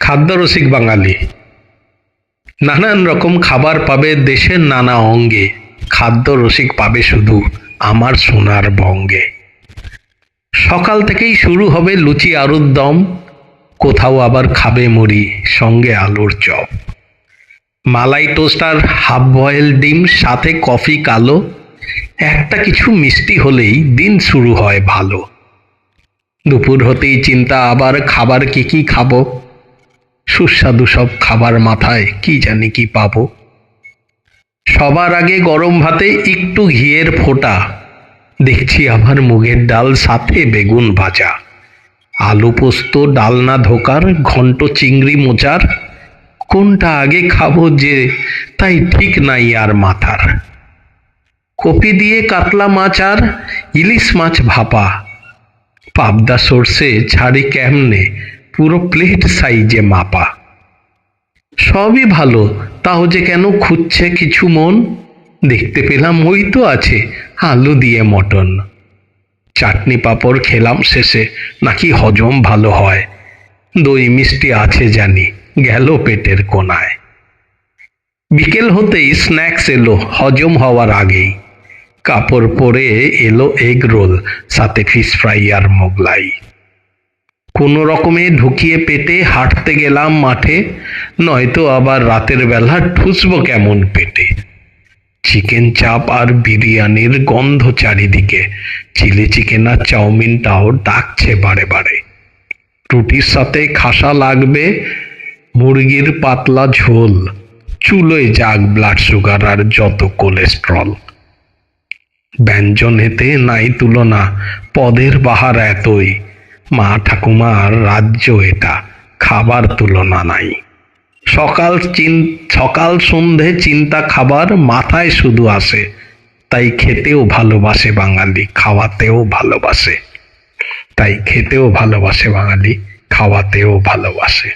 খাদ্যরসিক বাঙালি। নানান রকম খাবার পাবে দেশের নানা অঙ্গে, খাদ্যরসিক পাবে শুধু আমার সোনার বঙ্গে। সকাল থেকেই শুরু হবে লুচি আলুর দম, কোথাও আবার খাবে মুড়ি সঙ্গে আলুর চপ। মালাই টোস্ট আর হাফ বয়েল ডিম, সাথে কফি কালো, একটা কিছু মিষ্টি হলেই দিন শুরু হয় ভালো। দুপুর হতেই চিন্তা আবার খাবার কি কি খাবো, সুস্বাদু সব খাবার মাথায় কি জানি কি পাবো। সবার আগে গরম ভাতে একটু ঘিয়ের ফোঁটা, দেখছি আবার মুগের ডাল সাথে বেগুন ভাজা, আলু পোস্ত ডালনা ধোকার, ঘন্ট চিংড়ি মোচার, কোনটা আগে খাবো যে তাই ঠিক নাই আর মাথার। কপি দিয়ে কাতলা মাছ আর ইলিশ মাছ ভাপা, পাবদা সর্ষে ছাড়ি কেমনে, পুরো প্লেট সাইজে মাপা। সবই ভালো, তাও যে কেন খুঁজছে কিছু মন, দেখতে পেলাম ওই তো আছে আলু দিয়ে মটন। চাটনি পাঁপড় খেলাম শেষে, নাকি হজম ভালো হয়, দই মিষ্টি আছে জানি, গেল পেটের কোনায়। বিকেল হতেই স্ন্যাক্স এলো হজম হওয়ার আগেই, কাপড় পরে এলো এগ রোল, সাথে ফিশ ফ্রাই আর মোগলাই। কোনো রকমে ঢুকিয়ে পেটে হাঁটতে গেলাম মাঠে, নয়তো আবার রাতের বেলা ঠুসবো কেমন পেটে। চিকেন চাপ আর বিরিয়ানির গন্ধ চারিদিকে, চিলি চিকেন আর চাউমিনটাও ডাকছে বারে বারে। রুটির সাথে খাসা লাগবে মুরগির পাতলা ঝোল, চুলোয় যাক ব্লাড সুগার আর যত কোলেস্ট্রল। ব্যঞ্জনেতে নাই তুলনা, পদের বাহার এতই, মা ঠাকুমার রাজ্য এটা, খাবার তুলনা নাই। সকাল সন্ধে চিন্তা খাবার মাথায় শুধু আসে, তাই খেতেও ভালোবাসে বাঙালি, খাওয়াতেও ভালোবাসে। তাই খেতেও ভালোবাসে বাঙালি, খাওয়াতেও ভালোবাসে।